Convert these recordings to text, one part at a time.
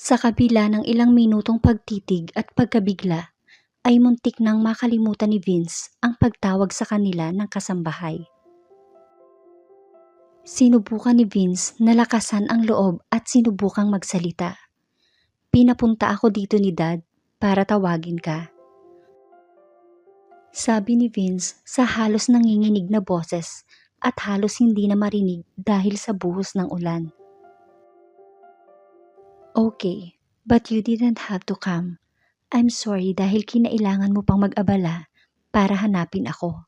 Sa kabila ng ilang minutong pagtitig at pagkabigla, ay muntik nang makalimutan ni Vince ang pagtawag sa kanila ng kasambahay. Sinubukan ni Vince na lakasan ang loob at sinubukang magsalita. "Pinapunta ako dito ni Dad para tawagin ka," sabi ni Vince sa halos nanginginig na boses at halos hindi na marinig dahil sa buhos ng ulan. "Okay, but you didn't have to come. I'm sorry dahil kinailangan mo pang mag-abala para hanapin ako."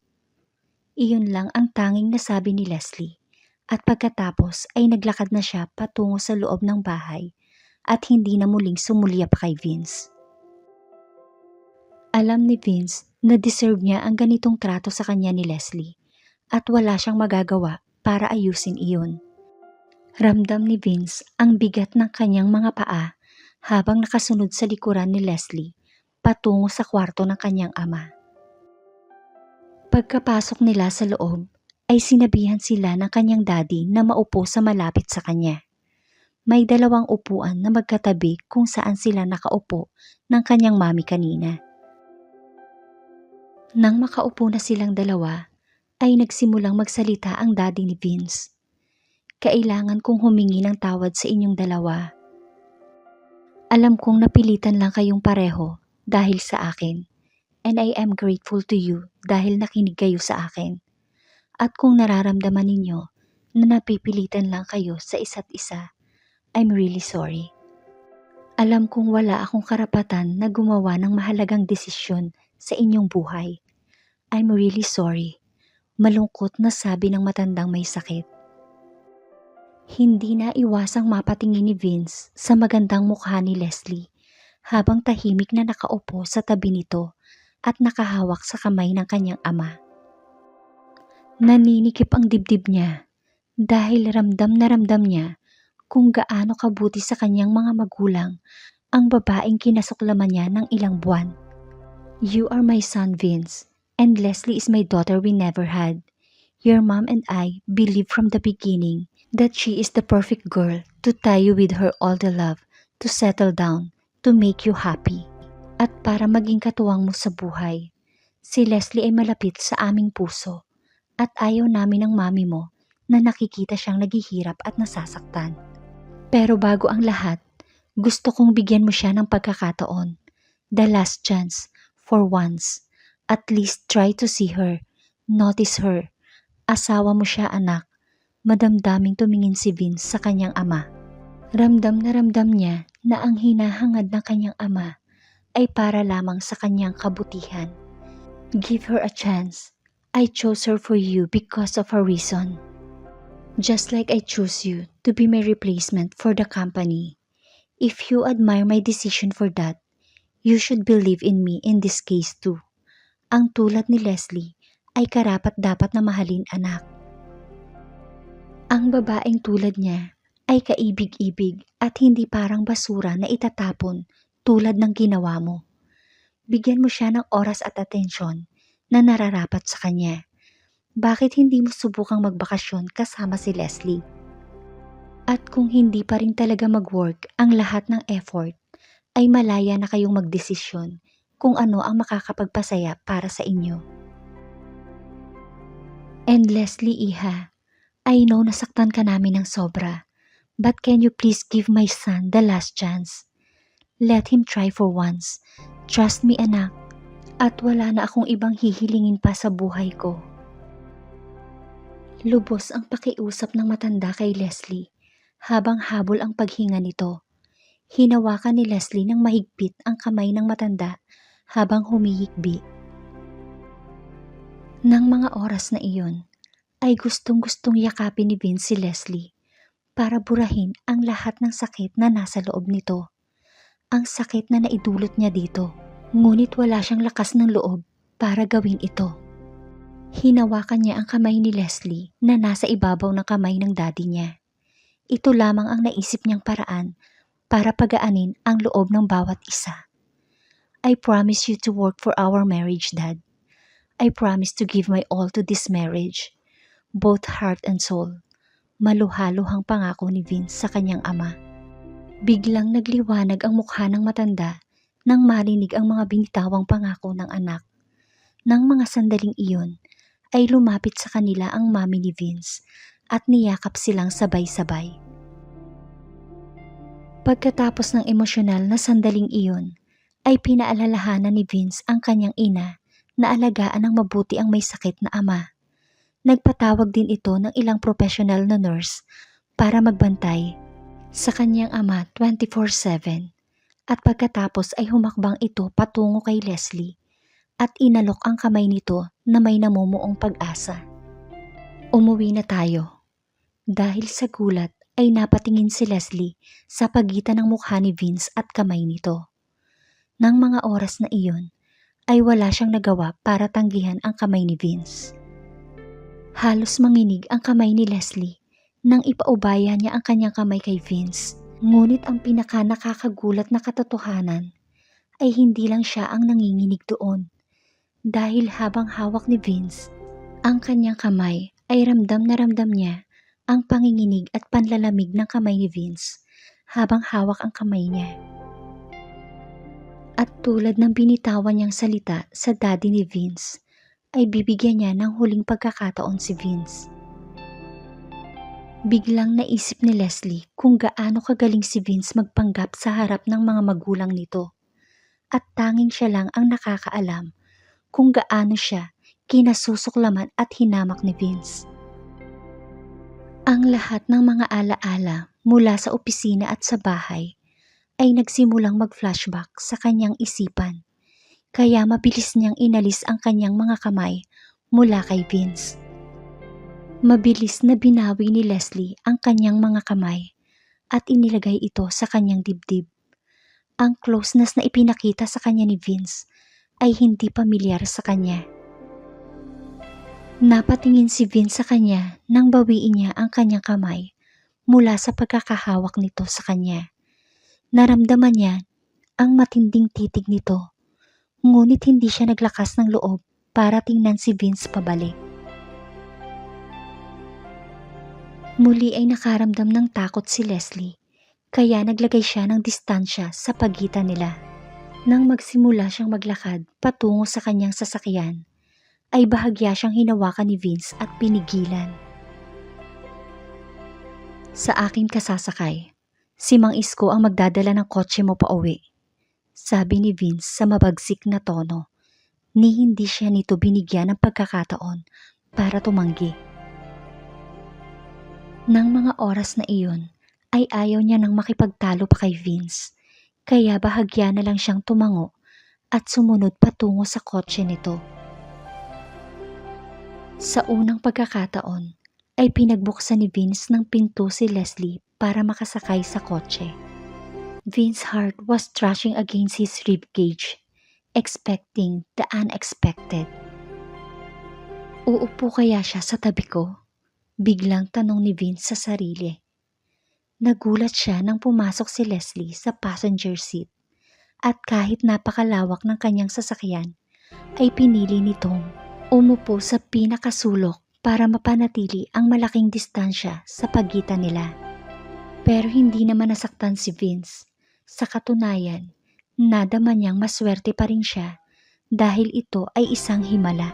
Iyon lang ang tanging nasabi ni Leslie, at pagkatapos ay naglakad na siya patungo sa loob ng bahay at hindi na muling sumulya pa kay Vince. Alam ni Vince na deserve niya ang ganitong trato sa kanya ni Leslie at wala siyang magagawa para ayusin iyon. Ramdam ni Vince ang bigat ng kanyang mga paa habang nakasunod sa likuran ni Leslie patungo sa kwarto ng kanyang ama. Pagkapasok nila sa loob, ay sinabihan sila ng kanyang daddy na maupo sa malapit sa kanya. May dalawang upuan na magkatabi kung saan sila nakaupo ng kanyang mami kanina. Nang makaupo na silang dalawa, ay nagsimulang magsalita ang daddy ni Vince. "Kailangan kong humingi ng tawad sa inyong dalawa. Alam kong napilitan lang kayong pareho dahil sa akin, and I am grateful to you dahil nakinig kayo sa akin. At kung nararamdaman ninyo na napipilitan lang kayo sa isa't isa, I'm really sorry. Alam kong wala akong karapatan na gumawa ng mahalagang desisyon sa inyong buhay. I'm really sorry." Malungkot na sabi ng matandang may sakit. Hindi na iwasang mapatingin ni Vince sa magandang mukha ni Leslie habang tahimik na nakaupo sa tabi nito at nakahawak sa kamay ng kanyang ama. Naninikip ang dibdib niya dahil ramdam na ramdam niya kung gaano kabuti sa kanyang mga magulang ang babaeng kinasuklaman niya ng ilang buwan. "You are my son, Vince, and Leslie is my daughter we never had. Your mom and I believed from the beginning that she is the perfect girl to tie you with her all the love, to settle down, to make you happy. At para maging katuwang mo sa buhay, si Leslie ay malapit sa aming puso at ayaw namin ng mami mo na nakikita siyang naghihirap at nasasaktan. Pero bago ang lahat, gusto kong bigyan mo siya ng pagkakataon, the last chance, for once. At least try to see her, notice her. Asawa mo siya, anak." Madamdaming tumingin si Vince sa kanyang ama. Ramdam na ramdam niya na ang hinahangad ng kanyang ama ay para lamang sa kanyang kabutihan. "Give her a chance. I chose her for you because of her reason. Just like I chose you to be my replacement for the company. If you admire my decision for that, you should believe in me in this case too. Ang tulad ni Leslie ay karapat-dapat na mahalin, anak. Ang babaeng tulad niya ay kaibig-ibig at hindi parang basura na itatapon tulad ng ginawa mo. Bigyan mo siya ng oras at atensyon na nararapat sa kanya. Bakit hindi mo subukang magbakasyon kasama si Leslie? At kung hindi pa rin talaga mag-work ang lahat ng effort, ay malaya na kayong magdesisyon kung ano ang makakapagpasaya para sa inyo. And Leslie, iha, I know nasaktan ka namin ng sobra, but can you please give my son the last chance? Let him try for once. Trust me, anak. At wala na akong ibang hihilingin pa sa buhay ko." Lubos ang pakiusap ng matanda kay Leslie habang habol ang paghinga nito. Hinawakan ni Leslie ng mahigpit ang kamay ng matanda habang humihikbi. Nang mga oras na iyon, ay gustong-gustong yakapin ni Vince si Leslie para burahin ang lahat ng sakit na nasa loob nito. Ang sakit na naidulot niya dito, ngunit wala siyang lakas ng loob para gawin ito. Hinawakan niya ang kamay ni Leslie na nasa ibabaw ng kamay ng daddy niya. Ito lamang ang naisip niyang paraan para pagaanin ang loob ng bawat isa. "I promise you to work for our marriage, Dad. I promise to give my all to this marriage, both heart and soul." Maluhaluhang pangako ni Vince sa kanyang ama. Biglang nagliwanag ang mukha ng matanda nang marinig ang mga binitawang pangako ng anak. Nang mga sandaling iyon, ay lumapit sa kanila ang mami ni Vince at niyakap silang sabay-sabay. Pagkatapos ng emosyonal na sandaling iyon, ay pinaalalahanan ni Vince ang kanyang ina na alagaan ng mabuti ang may sakit na ama. Nagpatawag din ito ng ilang professional na nurse para magbantay sa kanyang ama 24/7 at pagkatapos ay humakbang ito patungo kay Leslie at inalok ang kamay nito na may namumuong pag-asa. Umuwi na tayo. Dahil sa gulat ay napatingin si Leslie sa pagitan ng mukha ni Vince at kamay nito. Nang mga oras na iyon ay wala siyang nagawa para tanggihan ang kamay ni Vince. Halos manginig ang kamay ni Leslie nang ipaubaya niya ang kanyang kamay kay Vince. Ngunit ang pinaka nakakagulat na katotohanan ay hindi lang siya ang nanginginig doon. Dahil habang hawak ni Vince ang kanyang kamay ay ramdam na ramdam niya ang panginginig at panlalamig ng kamay ni Vince habang hawak ang kamay niya. At tulad ng binitawan niyang salita sa daddy ni Vince, ay bibigyan niya ng huling pagkakataon si Vince. Biglang naisip ni Leslie kung gaano kagaling si Vince magpanggap sa harap ng mga magulang nito. At tanging siya lang ang nakakaalam kung gaano siya kinasusuklaman at hinamak ni Vince. Ang lahat ng mga alaala mula sa opisina at sa bahay ay nagsimulang mag-flashback sa kanyang isipan. Kaya mabilis niyang inalis ang kanyang mga kamay mula kay Vince. Mabilis na binawi ni Leslie ang kanyang mga kamay at inilagay ito sa kanyang dibdib. Ang closeness na ipinakita sa kanya ni Vince ay hindi pamilyar sa kanya. Napatingin si Vince sa kanya nang bawiin niya ang kanyang kamay mula sa pagkakahawak nito sa kanya. Naramdaman niya ang matinding titig nito, ngunit hindi siya naglakas ng loob para tingnan si Vince pabalik. Muli ay nakaramdam ng takot si Leslie, kaya naglagay siya ng distansya sa pagitan nila. Nang magsimula siyang maglakad patungo sa kanyang sasakyan, ay bahagya siyang hinawakan ni Vince at pinigilan. Sa akin ka sasakay. Si Mang Isko ang magdadala ng kotse mo pa uwi, sabi ni Vince sa mabagsik na tono, ni hindi siya nito binigyan ng pagkakataon para tumanggi. Nang mga oras na iyon, ay ayaw niya nang makipagtalo pa kay Vince, kaya bahagya na lang siyang tumango at sumunod patungo sa kotse nito. Sa unang pagkakataon, ay pinagbuksan ni Vince ng pinto si Leslie para makasakay sa kotse. Vince's heart was thrashing against his ribcage, expecting the unexpected. Uupo kaya siya sa tabi ko? Biglang tanong ni Vince sa sarili. Nagulat siya nang pumasok si Leslie sa passenger seat at kahit napakalawak ng kanyang sasakyan, ay pinili nitong umupo sa pinakasulok para mapanatili ang malaking distansya sa pagitan nila. Pero hindi naman nasaktan si Vince. Sa katunayan, nadama niyang maswerte pa rin siya dahil ito ay isang himala.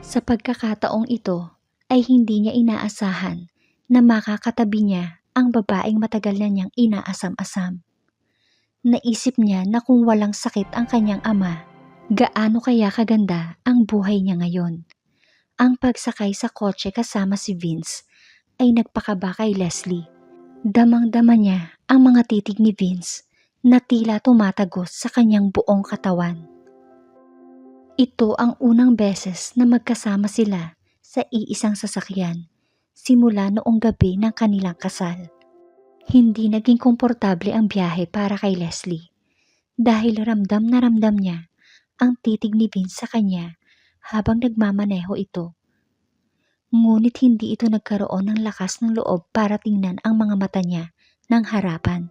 Sa pagkakataong ito ay hindi niya inaasahan na makakatabi niya ang babaeng matagal na niyang inaasam-asam. Naisip niya na kung walang sakit ang kanyang ama, gaano kaya kaganda ang buhay niya ngayon. Ang pagsakay sa kotse kasama si Vince ay nagpakaba kay Leslie. Damang-dama niya ang mga titig ni Vince na tila tumatagos sa kanyang buong katawan. Ito ang unang beses na magkasama sila sa iisang sasakyan simula noong gabi ng kanilang kasal. Hindi naging komportable ang biyahe para kay Leslie dahil ramdam na ramdam niya ang titig ni Vince sa kanya habang nagmamaneho ito. Ngunit hindi ito nagkaroon ng lakas ng loob para tingnan ang mga mata niya ng harapan.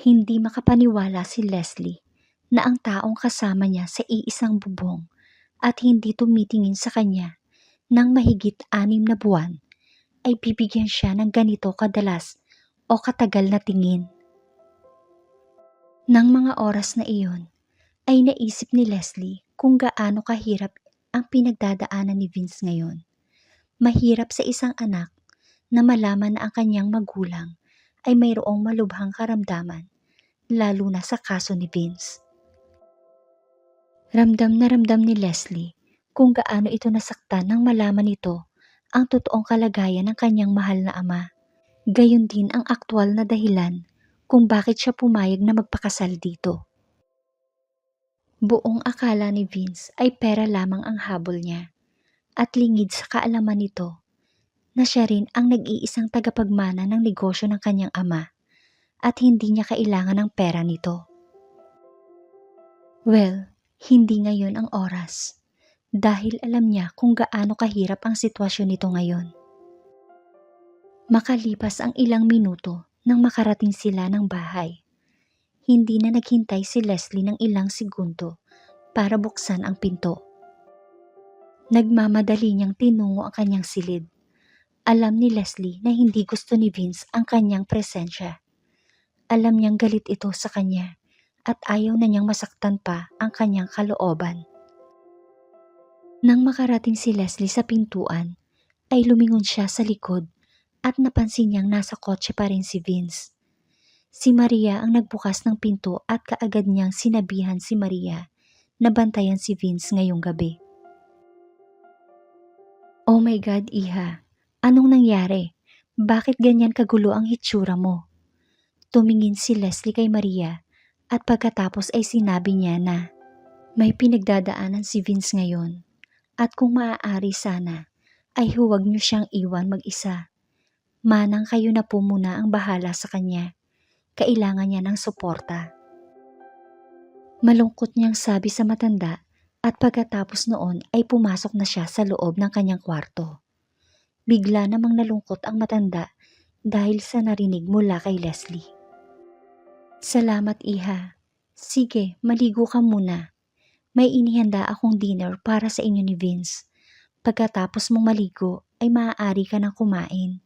Hindi makapaniwala si Leslie na ang taong kasama niya sa iisang bubong at hindi tumitingin sa kanya ng mahigit 6 na buwan ay bibigyan siya ng ganito kadalas o katagal na tingin. Nang mga oras na iyon, ay naisip ni Leslie kung gaano kahirap ang pinagdadaanan ni Vince ngayon. Mahirap sa isang anak na malaman na ang kanyang magulang ay mayroong malubhang karamdaman, lalo na sa kaso ni Vince. Ramdam na ramdam ni Leslie kung gaano ito nasaktan nang malaman nito ang totoong kalagayan ng kanyang mahal na ama. Gayon din ang aktwal na dahilan kung bakit siya pumayag na magpakasal dito. Buong akala ni Vince ay pera lamang ang habol niya at lingid sa kaalaman nito na siya rin ang nag-iisang tagapagmana ng negosyo ng kanyang ama at hindi niya kailangan ng pera nito. Well, hindi ngayon ang oras dahil alam niya kung gaano kahirap ang sitwasyon nito ngayon. Makalipas ang ilang minuto nang makarating sila ng bahay, hindi na naghintay si Leslie ng ilang segundo para buksan ang pinto. Nagmamadali niyang tinungo ang kanyang silid. Alam ni Leslie na hindi gusto ni Vince ang kanyang presensya. Alam niyang galit ito sa kanya at ayaw na niyang masaktan pa ang kanyang kalooban. Nang makarating si Leslie sa pintuan, ay lumingon siya sa likod at napansin niyang nasa kotse pa rin si Vince. Si Maria ang nagbukas ng pinto at kaagad niyang sinabihan si Maria na bantayan si Vince ngayong gabi. Oh my God, Iha! Anong nangyari? Bakit ganyan kagulo ang hitsura mo? Tumingin si Leslie kay Maria at pagkatapos ay sinabi niya na may pinagdadaanan si Vince ngayon at kung maaari sana ay huwag niyo siyang iwan mag-isa. Manang kayo na po muna ang bahala sa kanya. Kailangan niya ng suporta. Malungkot niyang sabi sa matanda at pagkatapos noon ay pumasok na siya sa loob ng kanyang kwarto. Bigla namang nalungkot ang matanda dahil sa narinig mula kay Leslie. Salamat, Iha. Sige, maligo ka muna. May inihanda akong dinner para sa inyo ni Vince. Pagkatapos mong maligo ay maaari ka nang kumain.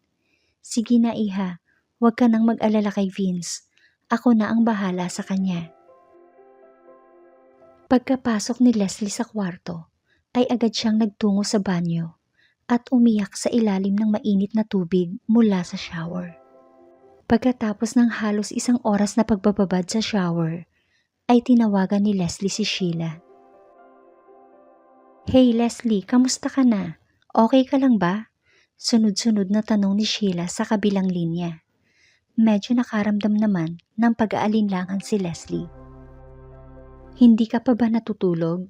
Sige na, Iha. Huwag ka nang mag-alala kay Vince. Ako na ang bahala sa kanya. Pagkapasok ni Leslie sa kwarto, ay agad siyang nagtungo sa banyo at umiyak sa ilalim ng mainit na tubig mula sa shower. Pagkatapos ng halos isang oras na pagbababad sa shower, ay tinawagan ni Leslie si Sheila. Hey Leslie, kamusta ka na? Okay ka lang ba? Sunod-sunod na tanong ni Sheila sa kabilang linya. Medyo nakaramdam naman ng pag-aalinlangan si Leslie. Hindi ka pa ba natutulog?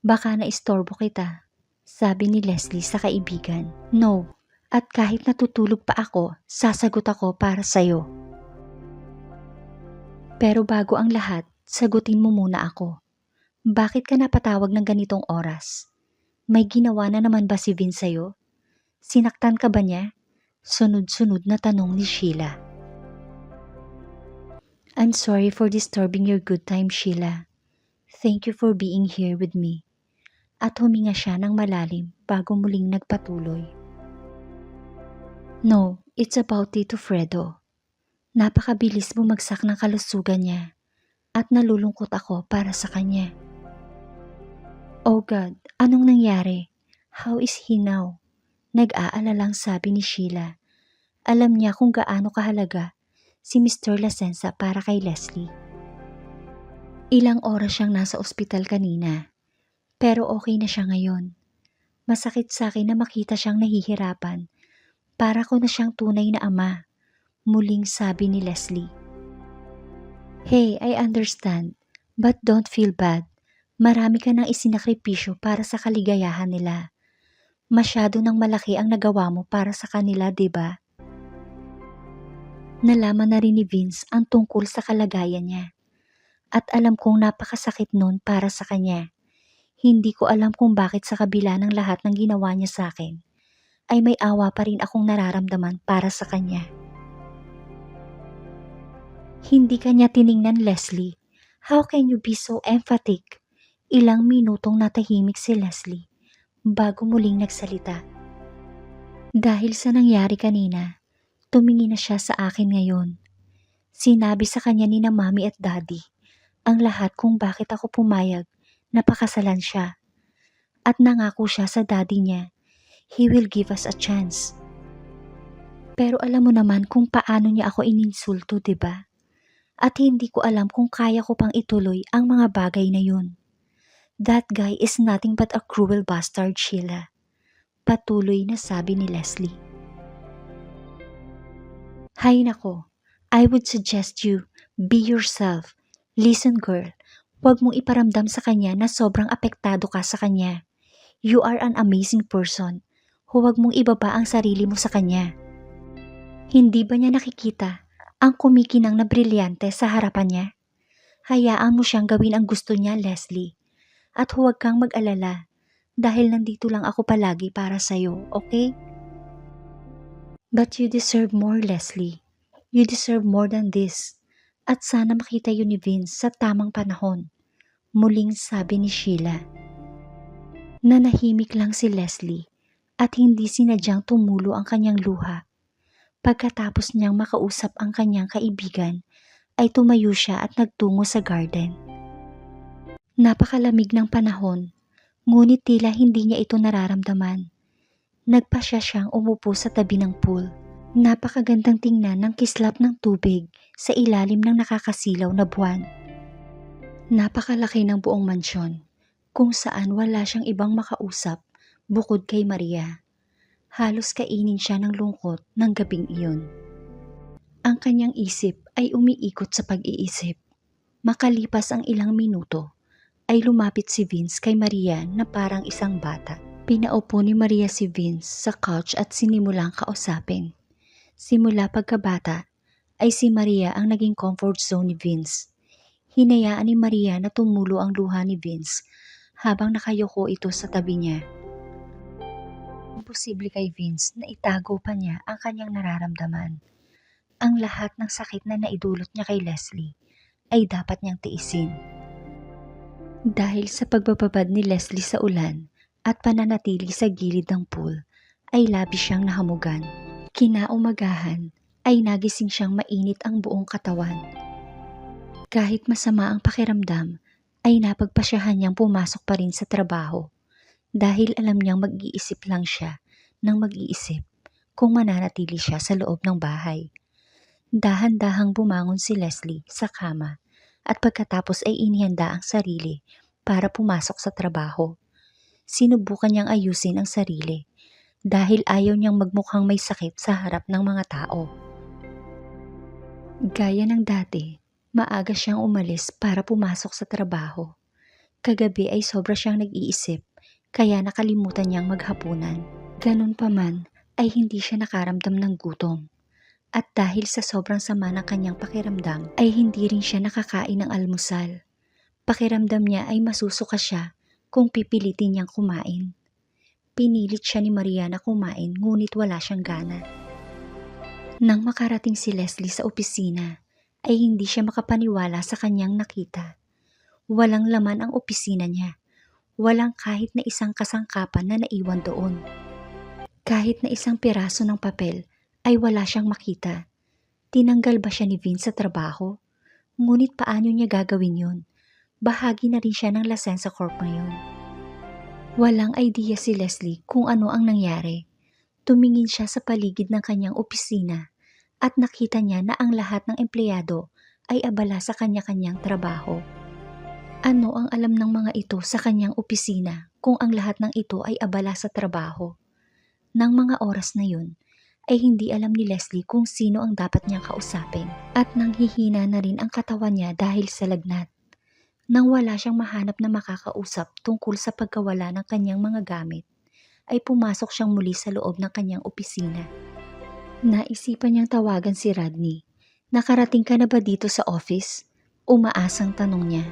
Baka naistorbo kita, sabi ni Leslie sa kaibigan. No, at kahit natutulog pa ako, sasagot ako para sa'yo. Pero bago ang lahat, sagutin mo muna ako. Bakit ka napatawag ng ganitong oras? May ginawa na naman ba si Vince sa'yo? Sinaktan ka ba niya? Sunod-sunod na tanong ni Sheila. I'm sorry for disturbing your good time, Sheila. Thank you for being here with me. At huminga siya ng malalim bago muling nagpatuloy. No, it's about Tito Fredo. Napakabilis bumagsak ng kalusugan niya at nalulungkot ako para sa kanya. Oh God, anong nangyari? How is he now? Nag-aalalang sabi ni Sheila. Alam niya kung gaano kahalaga si Mr. Lasenza para kay Leslie. Ilang oras siyang nasa ospital kanina, pero okay na siya ngayon. Masakit sa akin na makita siyang nahihirapan. Para ko na siyang tunay na ama, muling sabi ni Leslie. Hey, I understand, but don't feel bad. Marami ka nang isinakripisyo para sa kaligayahan nila. Masyado nang malaki ang nagawa mo para sa kanila, diba? Nalaman na rin ni Vince ang tungkol sa kalagayan niya. At alam kong napakasakit nun para sa kanya. Hindi ko alam kung bakit sa kabila ng lahat ng ginawa niya sa akin, ay may awa pa rin akong nararamdaman para sa kanya. Hindi kanya tiningnan, Leslie. How can you be so emphatic? Ilang minutong natahimik si Leslie bago muling nagsalita. Dahil sa nangyari kanina, tumingin na siya sa akin ngayon. Sinabi sa kanya ni na Mommy at Daddy ang lahat kung bakit ako pumayag na pakasalan siya. At nangako siya sa daddy niya, he will give us a chance. Pero alam mo naman kung paano niya ako ininsulto, 'di ba? At hindi ko alam kung kaya ko pang ituloy ang mga bagay na yun. That guy is nothing but a cruel bastard, Sheila. Patuloy na sabi ni Leslie. Hay nako, I would suggest you, be yourself. Listen girl, huwag mong iparamdam sa kanya na sobrang apektado ka sa kanya. You are an amazing person. Huwag mong ibaba ang sarili mo sa kanya. Hindi ba niya nakikita ang kumikinang na brilyante sa harapan niya? Hayaan mo siyang gawin ang gusto niya, Leslie. At huwag kang mag-alala dahil nandito lang ako palagi para sa'yo, okay? But you deserve more, Leslie. You deserve more than this. At sana makita yun ni Vince sa tamang panahon. Muling sabi ni Sheila. Nanahimik lang si Leslie at hindi sinadyang tumulo ang kanyang luha. Pagkatapos niyang makausap ang kanyang kaibigan, ay tumayo siya at nagtungo sa garden. Napakalamig ng panahon, ngunit tila hindi niya ito nararamdaman. Nagpasya siyang umupo sa tabi ng pool. Napakagandang tingnan ng kislap ng tubig sa ilalim ng nakakasilaw na buwan. Napakalaki ng buong mansyon, kung saan wala siyang ibang makausap bukod kay Maria. Halos kainin siya ng lungkot ng gabing iyon. Ang kanyang isip ay umiikot sa pag-iisip. Makalipas ang ilang minuto, ay lumapit si Vince kay Maria na parang isang bata. Pinaupo ni Maria si Vince sa couch at sinimulang kausapin. Simula pagkabata, ay si Maria ang naging comfort zone ni Vince. Hinayaan ni Maria na tumulo ang luha ni Vince habang nakayuko ito sa tabi niya. Imposible kay Vince na itago pa niya ang kanyang nararamdaman. Ang lahat ng sakit na naidulot niya kay Leslie ay dapat niyang tiisin. Dahil sa pagbababad ni Leslie sa ulan at pananatili sa gilid ng pool, ay labis siyang nahamugan. Kinaumagahan ay nagising siyang mainit ang buong katawan. Kahit masama ang pakiramdam, ay napagpasyahan niyang pumasok pa rin sa trabaho dahil alam niyang mag-iisip lang siya ng mag-iisip kung mananatili siya sa loob ng bahay. Dahan-dahang bumangon si Leslie sa kama at pagkatapos ay inihanda ang sarili para pumasok sa trabaho. Sinubukan niyang ayusin ang sarili dahil ayaw niyang magmukhang may sakit sa harap ng mga tao. Gaya ng dati, maaga siyang umalis para pumasok sa trabaho. Kagabi ay sobra siyang nag-iisip kaya nakalimutan niyang maghapunan. Ganun pa man ay hindi siya nakaramdam ng gutom. At dahil sa sobrang sama ng kanyang pakiramdam ay hindi rin siya nakakain ng almusal. Pakiramdam niya ay masusuka siya kung pipilitin niyang kumain. Pinilit siya ni Maria na kumain ngunit wala siyang gana. Nang makarating si Leslie sa opisina ay hindi siya makapaniwala sa kanyang nakita. Walang laman ang opisina niya. Walang kahit na isang kasangkapan na naiwan doon. Kahit na isang piraso ng papel ay wala siyang makita. Tinanggal ba siya ni Vince sa trabaho? Ngunit paano niya gagawin yun? Bahagi na rin siya ng Lasenza Corp ngayon. Walang idea si Leslie kung ano ang nangyari. Tumingin siya sa paligid ng kanyang opisina at nakita niya na ang lahat ng empleyado ay abala sa kanya-kanyang trabaho. Ano ang alam ng mga ito sa kanyang opisina kung ang lahat ng ito ay abala sa trabaho? Nang mga oras na yun, ay hindi alam ni Leslie kung sino ang dapat niyang kausapin at nanghihina na rin ang katawan niya dahil sa lagnat. Nang wala siyang mahanap na makakausap tungkol sa pagkawala ng kanyang mga gamit, ay pumasok siyang muli sa loob ng kanyang opisina. Naisipan niyang tawagan si Rodney. Nakarating ka na ba dito sa office? Umaasang tanong niya.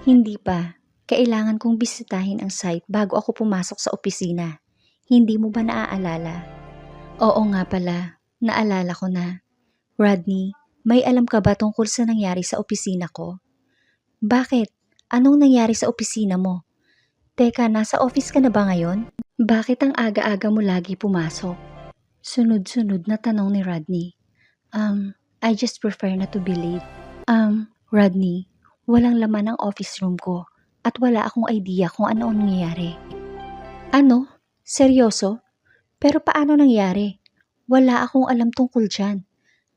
Hindi pa. Kailangan kong bisitahin ang site bago ako pumasok sa opisina. Hindi mo ba naaalala? Oo nga pala, naalala ko na. Rodney, may alam ka ba tungkol sa nangyari sa opisina ko? Bakit? Anong nangyari sa opisina mo? Teka, nasa office ka na ba ngayon? Bakit ang aga-aga mo lagi pumasok? Sunod-sunod na tanong ni Rodney. I just prefer not to be late. Rodney, walang laman ang office room ko at wala akong idea kung ano ang nangyayari. Ano? Seryoso? Pero paano nangyari? Wala akong alam tungkol dyan.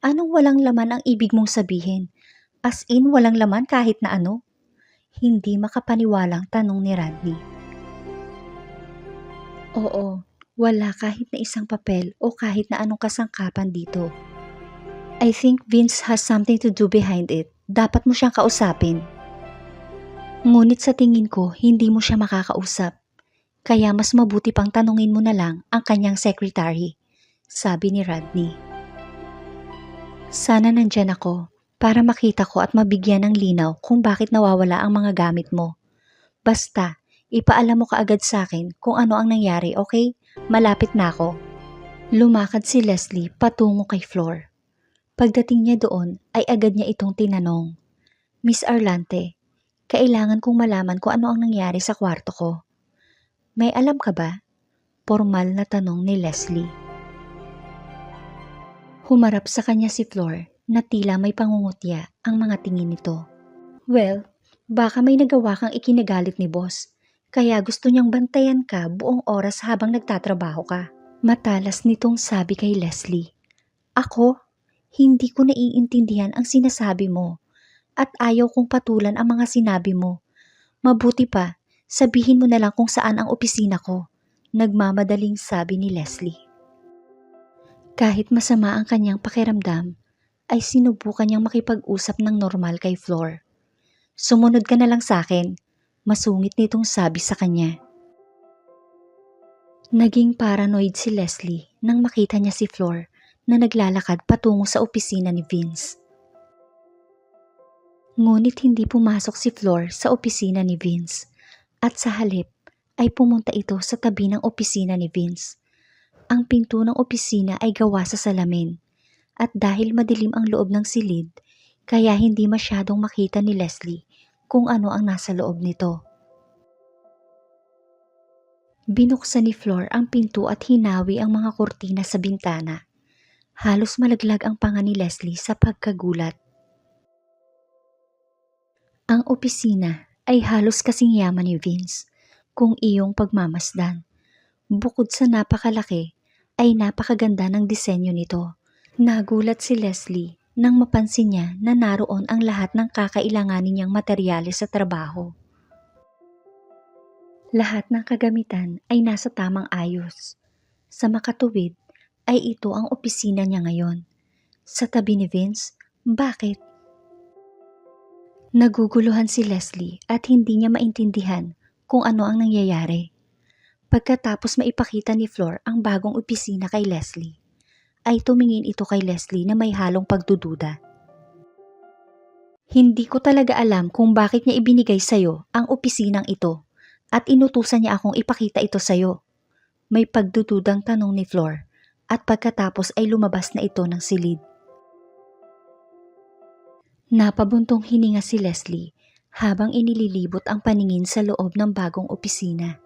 Anong walang laman ang ibig mong sabihin? As in walang laman kahit na ano? Hindi makapaniwalang tanong ni Rodney. Oo, wala kahit na isang papel o kahit na anong kasangkapan dito. I think Vince has something to do behind it. Dapat mo siyang kausapin. Ngunit sa tingin ko, hindi mo siya makakausap. Kaya mas mabuti pang tanungin mo na lang ang kanyang secretary, sabi ni Rodney. Sana nandyan ako para makita ko at mabigyan ng linaw kung bakit nawawala ang mga gamit mo. Basta, ipaalam mo kaagad sa akin kung ano ang nangyari, okay? Malapit na ako. Lumakad si Leslie patungo kay Flor. Pagdating niya doon ay agad niya itong tinanong. Miss Arlante, kailangan kong malaman kung ano ang nangyari sa kwarto ko. May alam ka ba? Formal na tanong ni Leslie. Humarap sa kanya si Flor na tila may pangungutya ang mga tingin nito. Well, baka may nagawa kang ikinagalit ni boss, kaya gusto niyang bantayan ka buong oras habang nagtatrabaho ka. Matalas nitong sabi kay Leslie. Ako? Hindi ko naiintindihan ang sinasabi mo at ayaw kong patulan ang mga sinabi mo. Mabuti pa, sabihin mo na lang kung saan ang opisina ko, nagmamadaling sabi ni Leslie. Kahit masama ang kanyang pakiramdam, ay sinubukan niyang makipag-usap ng normal kay Flor. Sumunod ka na lang sa akin, masungit nitong sabi sa kanya. Naging paranoid si Leslie nang makita niya si Flor na naglalakad patungo sa opisina ni Vince. Ngunit hindi pumasok si Flor sa opisina ni Vince at sa halip ay pumunta ito sa tabi ng opisina ni Vince. Ang pinto ng opisina ay gawa sa salamin at dahil madilim ang loob ng silid, kaya hindi masyadong makita ni Leslie kung ano ang nasa loob nito. Binuksan ni Flor ang pinto at hinawi ang mga kurtina sa bintana. Halos malaglag ang panga ni Leslie sa pagkagulat. Ang opisina ay halos kasing yaman ni Vince kung iyong pagmamasdan. Bukod sa napakalaki, ay napakaganda ng disenyo nito. Nagulat si Leslie nang mapansin niya na naroon ang lahat ng kakailanganin niyang materyales sa trabaho. Lahat ng kagamitan ay nasa tamang ayos. Sa makatuwid ay ito ang opisina niya ngayon. Sa tabi ni Vince, bakit? Naguguluhan si Leslie at hindi niya maintindihan kung ano ang nangyayari. Pagkatapos maipakita ni Flor ang bagong opisina kay Leslie, ay tumingin ito kay Leslie na may halong pagdududa. Hindi ko talaga alam kung bakit niya ibinigay sa'yo ang opisinang ito at inutusan niya akong ipakita ito sa'yo. May pagdududang tanong ni Flor at pagkatapos ay lumabas na ito ng silid. Napabuntong hininga si Leslie habang inililibot ang paningin sa loob ng bagong opisina.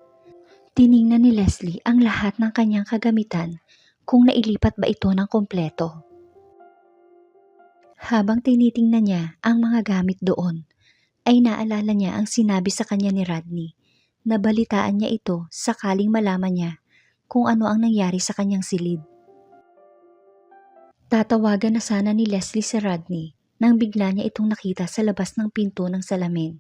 Tiningnan ni Leslie ang lahat ng kanyang kagamitan kung nailipat ba ito ng kompleto. Habang tinitingnan niya ang mga gamit doon, ay naalala niya ang sinabi sa kanya ni Rodney na balitaan niya ito sakaling malaman niya kung ano ang nangyari sa kanyang silid. Tatawagan na sana ni Leslie si Rodney nang bigla niya itong nakita sa labas ng pinto ng salamin.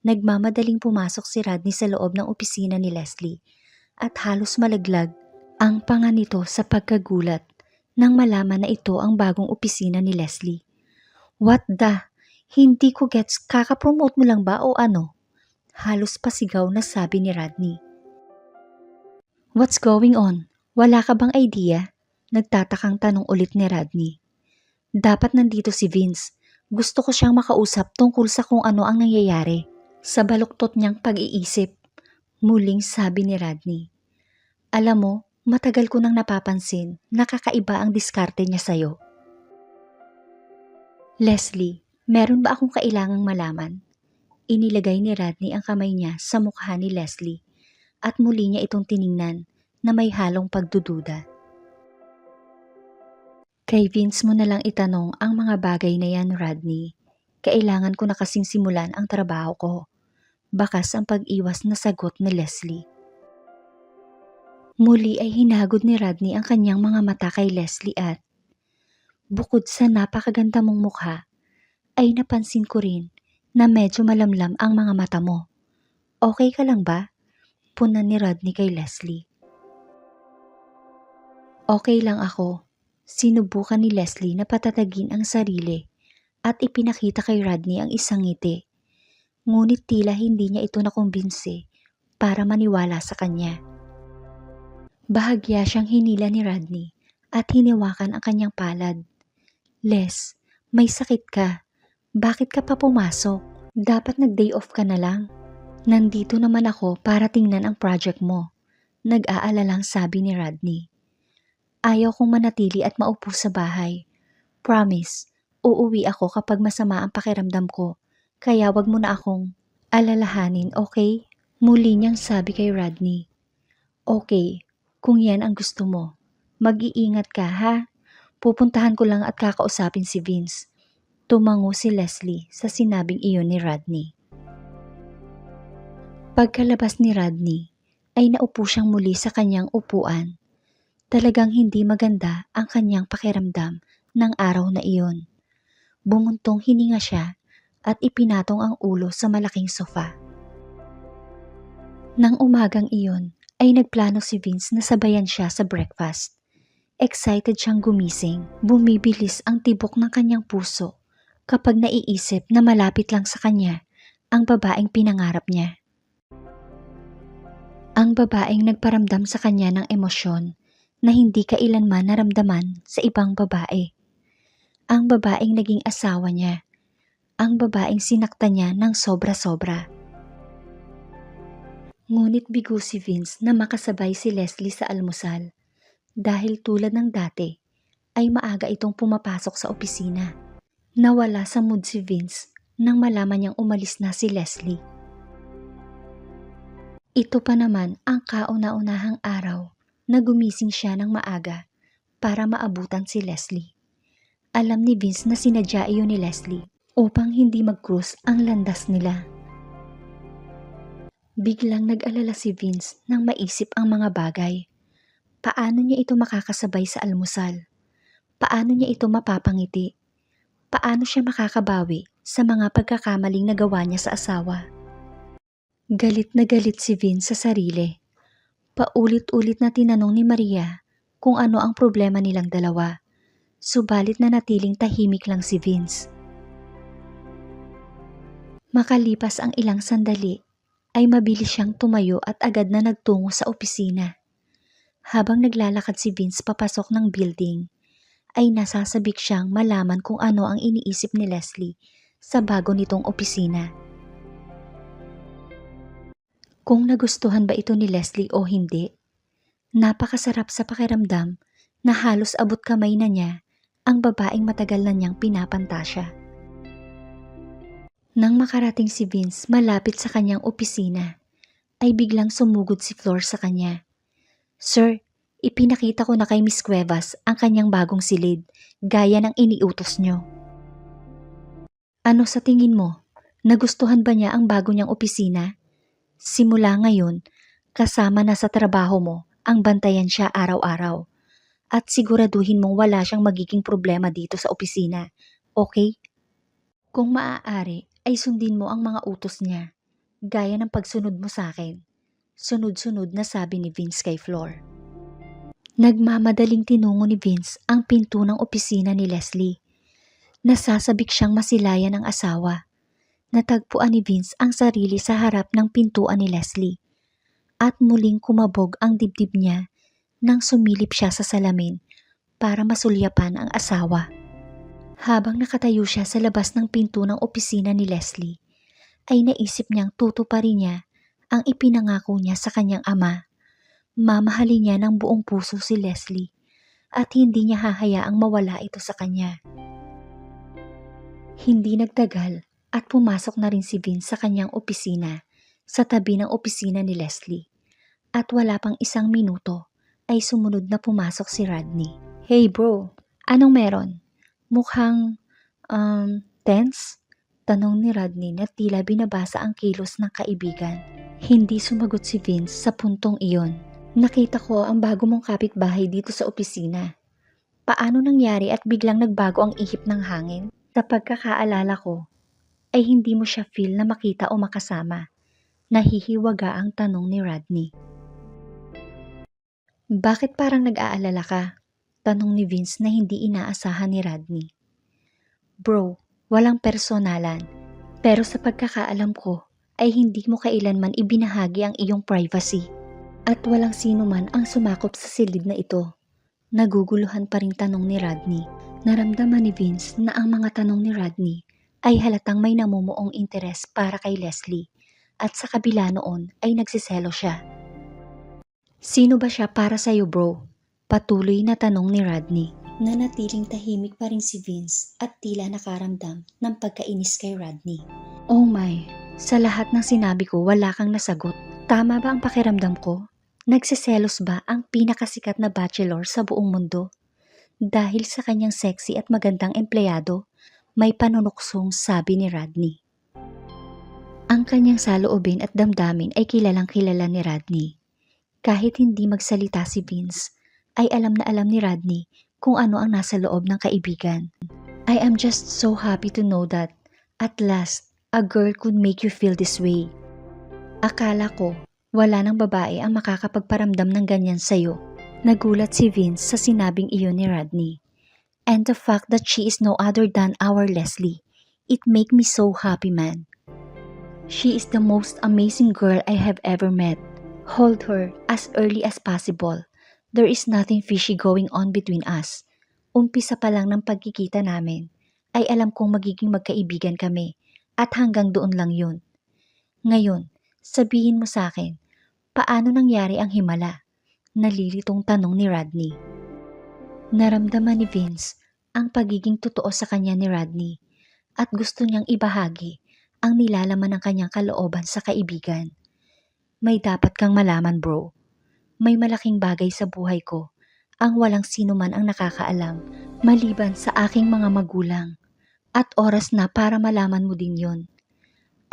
Nagmamadaling pumasok si Rodney sa loob ng opisina ni Leslie at halos malaglag ang panga nito sa pagkagulat nang malaman na ito ang bagong opisina ni Leslie. What the? Hindi ko gets, kakapromote mo lang ba o ano? Halos pasigaw na sabi ni Rodney. What's going on? Wala ka bang idea? Nagtatakang tanong ulit ni Rodney. Dapat nandito si Vince. Gusto ko siyang makausap tungkol sa kung ano ang nangyayari. Sa baluktot niyang pag-iisip, muling sabi ni Rodney. Alam mo, matagal ko nang napapansin na kakaiba ang diskarte niya sa'yo. Leslie, meron ba akong kailangang malaman? Inilagay ni Rodney ang kamay niya sa mukha ni Leslie at muli niya itong tiningnan na may halong pagdududa. Kay Vince mo na lang itanong ang mga bagay na yan, Rodney. Kailangan ko na kasing simulan ang trabaho ko. Bakas ang pag-iwas na sagot ni Leslie. Muli ay hinagod ni Rodney ang kanyang mga mata kay Leslie at bukod sa napakaganda mong mukha, ay napansin ko rin na medyo malamlam ang mga mata mo. Okay ka lang ba? Punan ni Rodney kay Leslie. Okay lang ako. Sinubukan ni Leslie na patatagin ang sarili at ipinakita kay Rodney ang isang ngiti. Ngunit tila hindi niya ito nakumbinsi para maniwala sa kanya. Bahagya siyang hinila ni Rodney at hiniwakan ang kanyang palad. Les, may sakit ka. Bakit ka pa pumasok? Dapat nag-day off ka na lang. Nandito naman ako para tingnan ang project mo. Nag-aalalang sabi ni Rodney. Ayaw kong manatili at maupo sa bahay. Promise, uuwi ako kapag masama ang pakiramdam ko. Kaya wag mo na akong alalahanin, okay? Muli niyang sabi kay Rodney. Okay, kung yan ang gusto mo. Mag-iingat ka ha? Pupuntahan ko lang at kakausapin si Vince. Tumango si Leslie sa sinabing iyon ni Rodney. Pagkalabas ni Rodney, ay naupo siyang muli sa kanyang upuan. Talagang hindi maganda ang kanyang pakiramdam ng araw na iyon. Bumuntong hininga siya at ipinatong ang ulo sa malaking sofa. Nang umagang iyon, ay nagplano si Vince na sabayan siya sa breakfast. Excited siyang gumising, bumibilis ang tibok ng kanyang puso kapag naiisip na malapit lang sa kanya ang babaeng pinangarap niya. Ang babaeng nagparamdam sa kanya ng emosyon na hindi kailanman naramdaman sa ibang babae. Ang babaeng naging asawa niya. Ang babaeng sinakta niya ng sobra-sobra. Ngunit bigo si Vince na makasabay si Leslie sa almusal dahil tulad ng dati ay maaga itong pumapasok sa opisina. Nawala sa mood si Vince nang malaman niyang umalis na si Leslie. Ito pa naman ang kauna-unahang araw na gumising siya ng maaga para maabutan si Leslie. Alam ni Vince na sinadya iyon ni Leslie upang hindi mag-cruise ang landas nila. Biglang nag-alala si Vince nang maisip ang mga bagay. Paano niya ito makakasabay sa almusal? Paano niya ito mapapangiti? Paano siya makakabawi sa mga pagkakamaling nagawa niya sa asawa? Galit na galit si Vince sa sarili. Paulit-ulit na tinanong ni Maria kung ano ang problema nilang dalawa. Subalit na natiling tahimik lang si Vince. Makalipas ang ilang sandali, ay mabilis siyang tumayo at agad na nagtungo sa opisina. Habang naglalakad si Vince papasok ng building, ay nasasabik siyang malaman kung ano ang iniisip ni Leslie sa bago nitong opisina. Kung nagustuhan ba ito ni Leslie o hindi, napakasarap sa pakiramdam na halos abot kamay na niya ang babaeng matagal na niyang pinapantasya. Nang makarating si Vince malapit sa kanyang opisina, ay biglang sumugod si Flor sa kanya. Sir, ipinakita ko na kay Miss Cuevas ang kanyang bagong silid, gaya ng iniutos niyo. Ano sa tingin mo? Nagustuhan ba niya ang bago niyang opisina? Simula ngayon, kasama na sa trabaho mo ang bantayan siya araw-araw. At siguraduhin mong wala siyang magiging problema dito sa opisina, okay? Kung maaari, ay sundin mo ang mga utos niya, gaya ng pagsunod mo sa akin. Sunod-sunod na sabi ni Vince kay Flor. Nagmamadaling tinungo ni Vince ang pinto ng opisina ni Leslie. Nasasabik siyang masilayan ang asawa. Natagpuan ni Vince ang sarili sa harap ng pintuan ni Leslie. At muling kumabog ang dibdib niya nang sumilip siya sa salamin para masulyapan ang asawa. Habang nakatayo siya sa labas ng pinto ng opisina ni Leslie, ay naisip niyang tutuparin niya ang ipinangako niya sa kanyang ama. Mamahalin niya ng buong puso si Leslie at hindi niya hahayaang mawala ito sa kanya. Hindi nagtagal at pumasok na rin si Vince sa kanyang opisina sa tabi ng opisina ni Leslie. At wala pang isang minuto ay sumunod na pumasok si Rodney. Hey bro, Anong meron? Mukhang, tense? Tanong ni Rodney na tila binabasa ang kilos ng kaibigan. Hindi sumagot si Vince sa puntong iyon. Nakita ko ang bago mong kapitbahay dito sa opisina. Paano nangyari at biglang nagbago ang ihip ng hangin? Sa pagkakaalala ko, ay hindi mo siya feel na makita o makasama. Nahihiwaga ang tanong ni Rodney. Bakit parang nag-aalala ka? Tanong ni Vince na hindi inaasahan ni Rodney. Bro, walang personalan. Pero sa pagkakaalam ko, ay hindi mo kailanman ibinahagi ang iyong privacy. At walang sino man ang sumakop sa silid na ito. Naguguluhan pa ring tanong ni Rodney. Naramdaman ni Vince na ang mga tanong ni Rodney ay halatang may namumuong interes para kay Leslie. At sa kabila noon ay nagsiselo siya. Sino ba siya para sa'yo, bro? Patuloy na tanong ni Rodney. Nanatiling tahimik pa rin si Vince at tila nakaramdam ng pagkainis kay Rodney. Oh my, sa lahat ng sinabi ko wala kang nasagot. Tama ba ang pakiramdam ko? Nagsiselos ba ang pinakasikat na bachelor sa buong mundo? Dahil sa kanyang sexy at magandang empleyado, may panunuksong sabi ni Rodney. Ang kanyang saloobin at damdamin ay kilalang kilala ni Rodney. Kahit hindi magsalita si Vince, ay alam na alam ni Rodney kung ano ang nasa loob ng kaibigan. I am just so happy to know that, at last, a girl could make you feel this way. Akala ko, wala nang babae ang makakapagparamdam ng ganyan sa'yo. Nagulat si Vince sa sinabing iyon ni Rodney. And the fact that she is no other than our Leslie, it make me so happy, man. She is the most amazing girl I have ever met. Hold her as early as possible. There is nothing fishy going on between us. Umpisa pa lang ng pagkikita namin, ay alam kong magiging magkaibigan kami at hanggang doon lang yun. Ngayon, sabihin mo sa akin, paano nangyari ang himala? Nalilitong tanong ni Rodney. Naramdaman ni Vince ang pagiging totoo sa kanya ni Rodney at gusto niyang ibahagi ang nilalaman ng kanyang kalooban sa kaibigan. May dapat kang malaman, bro. May malaking bagay sa buhay ko ang walang sino man ang nakakaalam maliban sa aking mga magulang. At oras na para malaman mo din yon.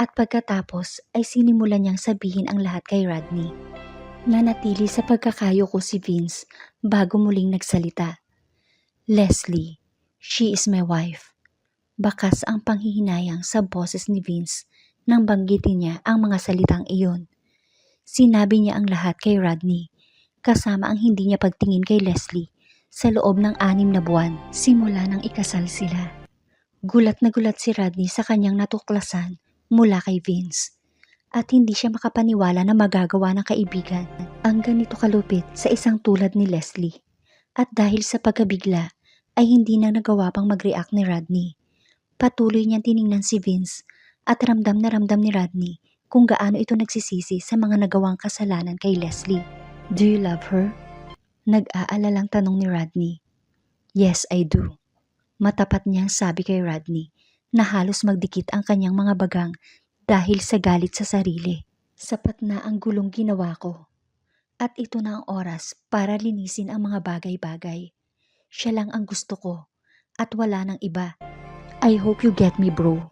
At pagkatapos ay sinimulan niyang sabihin ang lahat kay Rodney. Nanatili sa pagkakayo ko si Vince bago muling nagsalita. Leslie, she is my wife. Bakas ang panghihinayang sa boses ni Vince nang banggitin niya ang mga salitang iyon. Sinabi niya ang lahat kay Rodney, kasama ang hindi niya pagtingin kay Leslie sa loob ng 6 na buwan simula nang ikasal sila. Gulat na gulat si Rodney sa kanyang natuklasan mula kay Vince at hindi siya makapaniwala na magagawa ng kaibigan ang ganito kalupit sa isang tulad ni Leslie. At dahil sa pagkabigla ay hindi na nagawa pang mag-react ni Rodney. Patuloy niyang tiningnan si Vince at ramdam ni Rodney kung gaano ito nagsisisi sa mga nagawang kasalanan kay Leslie. Do you love her? Nag-aalalang tanong ni Rodney. Yes, I do. Matapat niyang sabi kay Rodney na halos magdikit ang kanyang mga bagang dahil sa galit sa sarili. Sapat na ang gulong ginawa ko. At ito na ang oras para linisin ang mga bagay-bagay. Siya lang ang gusto ko at wala nang iba. I hope you get me, bro.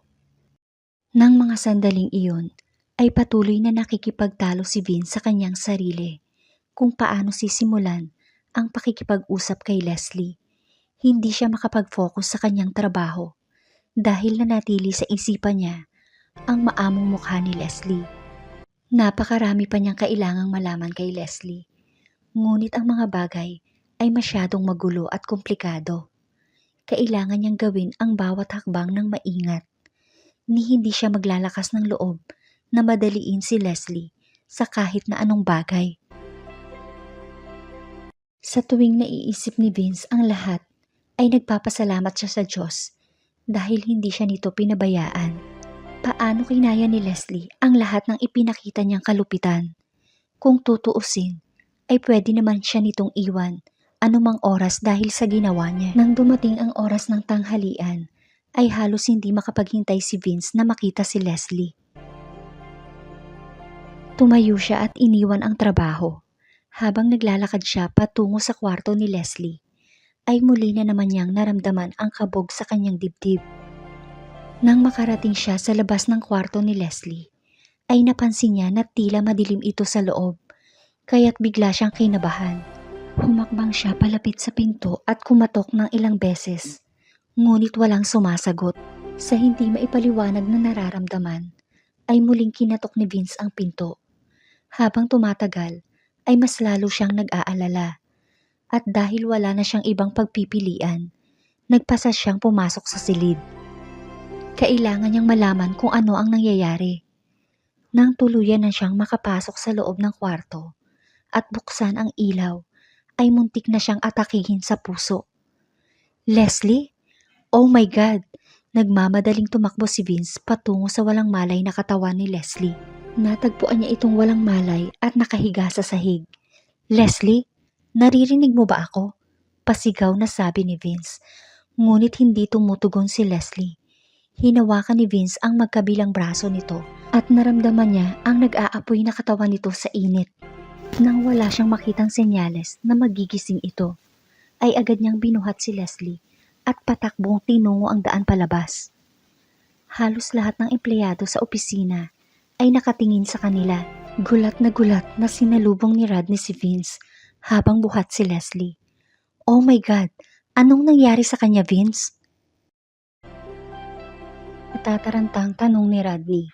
Nang mga sandaling iyon, ay patuloy na nakikipagtalo si Vince sa kanyang sarili kung paano sisimulan ang pakikipag-usap kay Leslie. Hindi siya makapag-focus sa kanyang trabaho dahil nanatili sa isipan niya ang maamong mukha ni Leslie. Napakarami pa niyang kailangang malaman kay Leslie. Ngunit ang mga bagay ay masyadong magulo at komplikado. Kailangan niyang gawin ang bawat hakbang ng maingat. Ni hindi siya maglalakas ng loob na madaliin si Leslie sa kahit na anong bagay. Sa tuwing naiisip ni Vince ang lahat, ay nagpapasalamat siya sa Diyos dahil hindi siya nito pinabayaan. Paano kinaya ni Leslie ang lahat ng ipinakita niyang kalupitan? Kung tutuusin, ay pwede naman siya nitong iwan anumang oras dahil sa ginawa niya. Nang dumating ang oras ng tanghalian, ay halos hindi makapaghintay si Vince na makita si Leslie. Tumayo siya at iniwan ang trabaho. Habang naglalakad siya patungo sa kwarto ni Leslie, ay muli na naman niyang naramdaman ang kabog sa kanyang dibdib. Nang makarating siya sa labas ng kwarto ni Leslie, ay napansin niya na tila madilim ito sa loob, kaya't bigla siyang kinabahan. Humakbang siya palapit sa pinto at kumatok ng ilang beses, ngunit walang sumasagot. Sa hindi maipaliwanag na nararamdaman, ay muling kinatok ni Vince ang pinto. Habang tumatagal, ay mas lalo siyang nag-aalala. At dahil wala na siyang ibang pagpipilian, nagpasa siyang pumasok sa silid. Kailangan niyang malaman kung ano ang nangyayari. Nang tuluyan na siyang makapasok sa loob ng kwarto at buksan ang ilaw, ay muntik na siyang atakihin sa puso. Leslie? Oh my God! Nagmamadaling tumakbo si Vince patungo sa walang malay na katawan ni Leslie. Natagpuan niya itong walang malay at nakahiga sa sahig. Leslie, naririnig mo ba ako? Pasigaw na sabi ni Vince. Ngunit hindi tumutugon si Leslie. Hinawakan ni Vince ang magkabilang braso nito at naramdaman niya ang nag-aapoy na katawan nito sa init. Nang wala siyang makitang senyales na magigising ito, ay agad niyang binuhat si Leslie at patakbong tinungo ang daan palabas. Halos lahat ng empleyado sa opisina ay nakatingin sa kanila. Gulat na sinalubong ni Rodney si Vince habang buhat si Leslie. Oh my God! Anong nangyari sa kanya, Vince? Natatarantang tanong ni Rodney.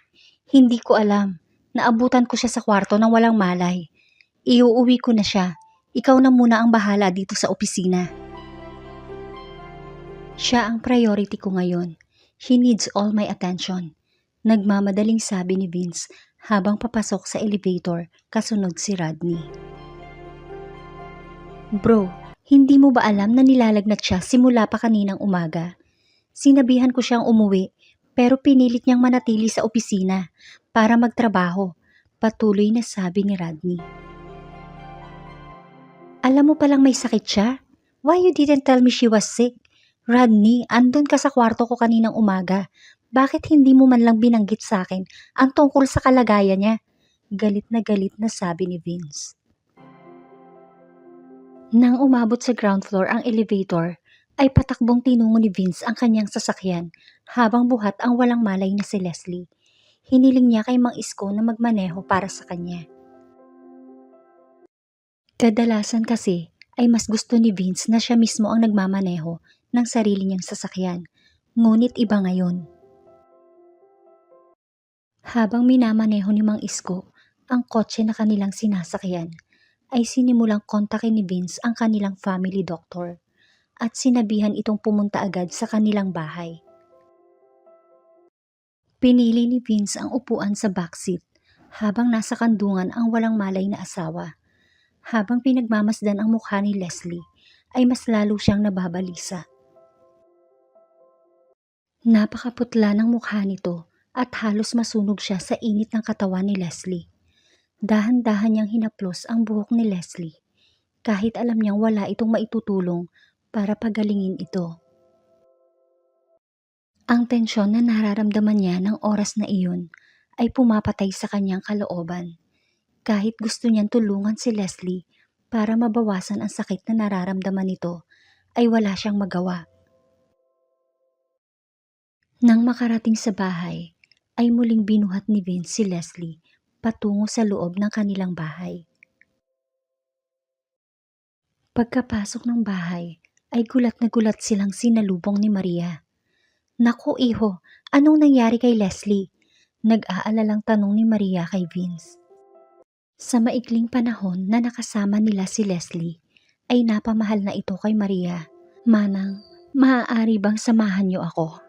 Hindi ko alam. Naabutan ko siya sa kwarto ng walang malay. Iuuwi ko na siya. Ikaw na muna ang bahala dito sa opisina. Siya ang priority ko ngayon. He needs all my attention. Nagmamadaling sabi ni Vince habang papasok sa elevator kasunod si Rodney. Bro, hindi mo ba alam na nilalagnat siya simula pa kaninang umaga? Sinabihan ko siyang umuwi pero pinilit niyang manatili sa opisina para magtrabaho. Patuloy na sabi ni Rodney. Alam mo palang may sakit siya? Why you didn't tell me she was sick? Rodney, andun ka sa kwarto ko kaninang umaga. Bakit hindi mo man lang binanggit sa akin ang tungkol sa kalagayan niya? Galit na sabi ni Vince. Nang umabot sa ground floor ang elevator, ay patakbong tinungo ni Vince ang kanyang sasakyan habang buhat ang walang malay na si Leslie. Hiniling niya kay Mang Isko na magmaneho para sa kanya. Kadalasan kasi ay mas gusto ni Vince na siya mismo ang nagmamaneho ng sarili niyang sasakyan, ngunit iba ngayon. Habang minamaneho ni Mang Isko ang kotse na kanilang sinasakyan, ay sinimulang kontakin ni Vince ang kanilang family doctor at sinabihan itong pumunta agad sa kanilang bahay. Pinili ni Vince ang upuan sa backseat habang nasa kandungan ang walang malay na asawa. Habang pinagmamasdan ang mukha ni Leslie, ay mas lalo siyang nababalisa. Napakaputla ng mukha nito at halos masunog siya sa init ng katawan ni Leslie. Dahan-dahan niyang hinaplos ang buhok ni Leslie, kahit alam niyang wala itong maitutulong para pagalingin ito. Ang tensyon na nararamdaman niya ng oras na iyon ay pumapatay sa kanyang kalooban. Kahit gusto niyang tulungan si Leslie para mabawasan ang sakit na nararamdaman nito, ay wala siyang magawa. Nang makarating sa bahay, ay muling binuhat ni Vince si Leslie patungo sa loob ng kanilang bahay. Pagkapasok ng bahay, ay gulat silang sinalubong ni Maria. Naku iho, anong nangyari kay Leslie? Nag-aalalang tanong ni Maria kay Vince. Sa maikling panahon na nakasama nila si Leslie, ay napamahal na ito kay Maria. Manang, maaari bang samahan niyo ako?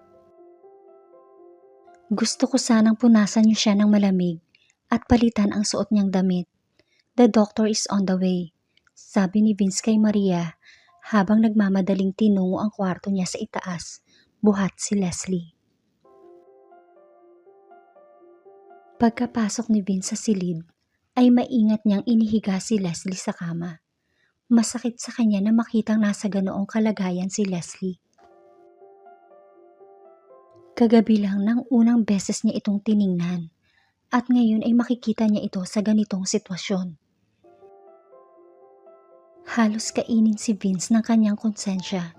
Gusto ko sanang punasan niyo siya ng malamig at palitan ang suot niyang damit. The doctor is on the way, sabi ni Vince kay Maria habang nagmamadaling tinungo ang kwarto niya sa itaas, buhat si Leslie. Pagkapasok ni Vince sa silid, ay maingat niyang inihiga si Leslie sa kama. Masakit sa kanya na makitang nasa ganoong kalagayan si Leslie. Kagabi lang nang unang beses niya itong tiningnan at ngayon ay makikita niya ito sa ganitong sitwasyon. Halos kainin si Vince ng kanyang konsensya.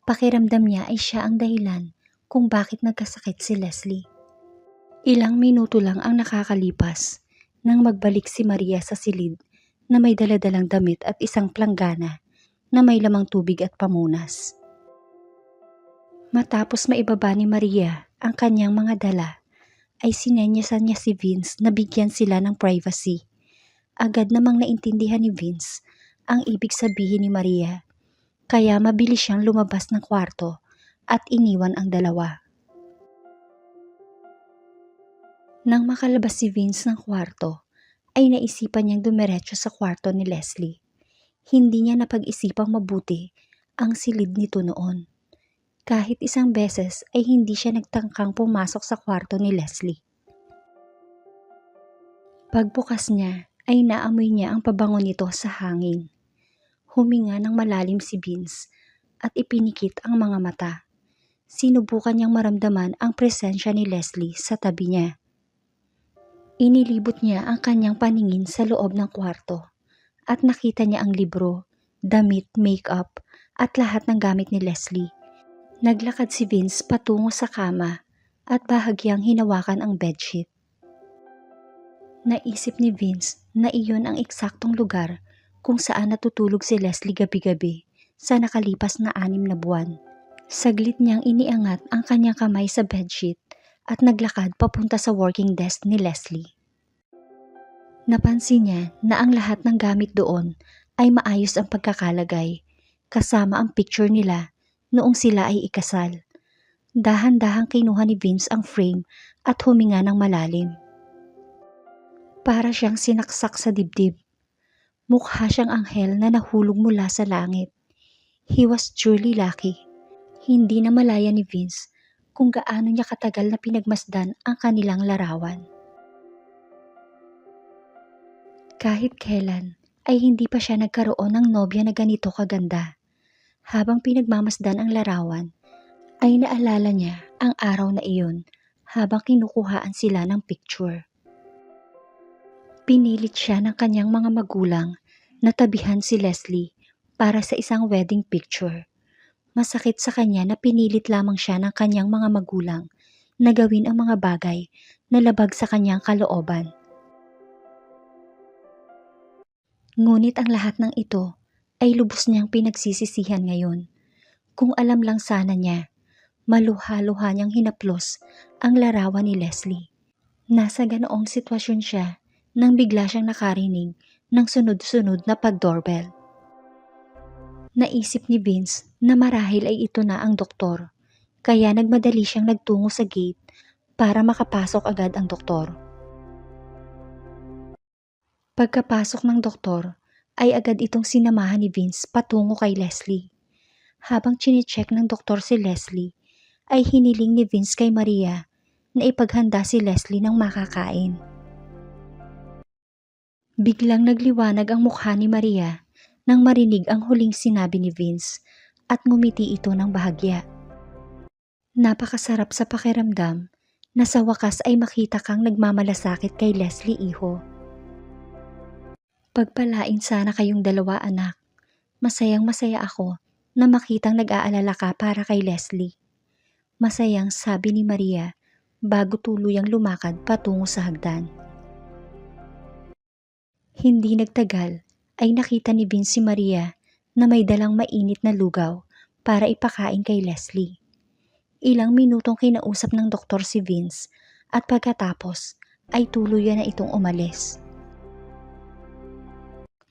Pakiramdam niya ay siya ang dahilan kung bakit nagkasakit si Leslie. Ilang minuto lang ang nakakalipas nang magbalik si Maria sa silid na may daladalang damit at isang planggana na may lamang tubig at pamunas. Matapos maibaba ni Maria ang kanyang mga dala, ay sinenyasan niya si Vince na bigyan sila ng privacy. Agad namang naintindihan ni Vince ang ibig sabihin ni Maria, kaya mabilis siyang lumabas ng kwarto at iniwan ang dalawa. Nang makalabas si Vince ng kwarto, ay naisipan niyang dumiretso sa kwarto ni Leslie. Hindi niya napag-isipang mabuti ang silid nito noon. Kahit isang beses ay hindi siya nagtangkang pumasok sa kwarto ni Leslie. Pagbukas niya ay naamoy niya ang pabango nito sa hangin. Huminga ng malalim si Vince at ipinikit ang mga mata. Sinubukan niyang maramdaman ang presensya ni Leslie sa tabi niya. Inilibot niya ang kanyang paningin sa loob ng kwarto at nakita niya ang libro, damit, makeup at lahat ng gamit ni Leslie. Naglakad si Vince patungo sa kama at bahagyang hinawakan ang bedsheet. Naisip ni Vince na iyon ang eksaktong lugar kung saan natutulog si Leslie gabi-gabi sa nakalipas na 6 na buwan. Saglit niyang iniangat ang kanyang kamay sa bedsheet at naglakad papunta sa working desk ni Leslie. Napansin niya na ang lahat ng gamit doon ay maayos ang pagkakalagay, kasama ang picture nila noong sila ay ikasal. Dahan-dahang kinuha ni Vince ang frame at huminga ng malalim. Para siyang sinaksak sa dibdib. Mukha siyang anghel na nahulog mula sa langit. He was truly lucky. Hindi na malaya ni Vince kung gaano niya katagal na pinagmasdan ang kanilang larawan. Kahit kailan ay hindi pa siya nagkaroon ng nobya na ganito kaganda. Habang pinagmamasdan ang larawan, ay naalala niya ang araw na iyon habang kinukuhaan sila ng picture. Pinilit siya ng kanyang mga magulang na tabihan si Leslie para sa isang wedding picture. Masakit sa kanya na pinilit lamang siya ng kanyang mga magulang na gawin ang mga bagay na labag sa kanyang kalooban. Ngunit ang lahat ng ito ay lubos niyang pinagsisisihan ngayon. Kung alam lang sana niya, maluha-luha niyang hinaplos ang larawan ni Leslie. Nasa ganoong sitwasyon siya nang bigla siyang nakarinig ng sunod-sunod na pag-doorbell. Naisip ni Vince na marahil ay ito na ang doktor, kaya nagmadali siyang nagtungo sa gate para makapasok agad ang doktor. Pagkapasok ng doktor, ay agad itong sinamahan ni Vince patungo kay Leslie. Habang chine-check ng doktor si Leslie, ay hiniling ni Vince kay Maria na ipaghanda si Leslie ng makakain. Biglang nagliwanag ang mukha ni Maria nang marinig ang huling sinabi ni Vince at ngumiti ito ng bahagya. Napakasarap sa pakiramdam na sa wakas ay makita kang nagmamalasakit kay Leslie, iho. Pagpalain sana kayong dalawa, anak. Masayang masaya ako na makitang nag-aalala ka para kay Leslie. Masayang sabi ni Maria bago tuluyang lumakad patungo sa hagdan. Hindi nagtagal ay nakita ni Vince si Maria na may dalang mainit na lugaw para ipakain kay Leslie. Ilang minutong kinausap ng doktor si Vince at pagkatapos ay tuluyan na itong umalis.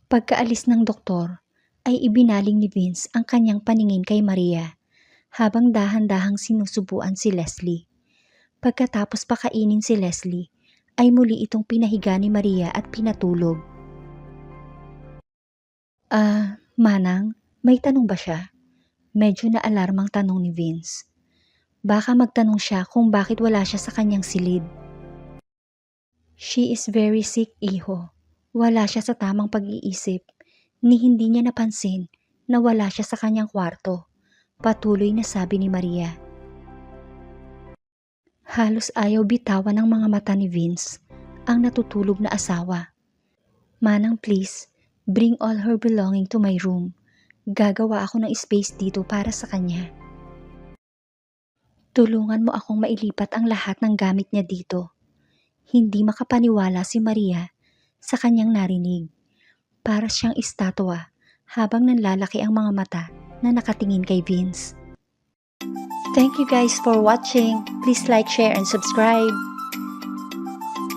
Pagkaalis ng doktor ay ibinaling ni Vince ang kanyang paningin kay Maria habang dahan-dahang sinusubuan si Leslie. Pagkatapos pakainin si Leslie ay muli itong pinahiga ni Maria at pinatulog. Manang, may tanong ba siya? Medyo naalarmang tanong ni Vince. Baka magtanong siya kung bakit wala siya sa kanyang silid. She is very sick, iho. Wala siya sa tamang pag-iisip, ni hindi niya napansin na wala siya sa kanyang kwarto. Patuloy na sabi ni Maria. Halos ayaw bitawan ng mga mata ni Vince ang natutulog na asawa. Manang please, Bring all her belonging to my room. Gagawa ako ng space dito para sa kanya. Tulungan mo akong mailipat ang lahat ng gamit niya dito. Hindi makapaniwala si Maria sa kanyang narinig. Para siyang estatwa habang nanlalaki ang mga mata na nakatingin kay Vince. Thank you guys for watching. Please like, share, and subscribe.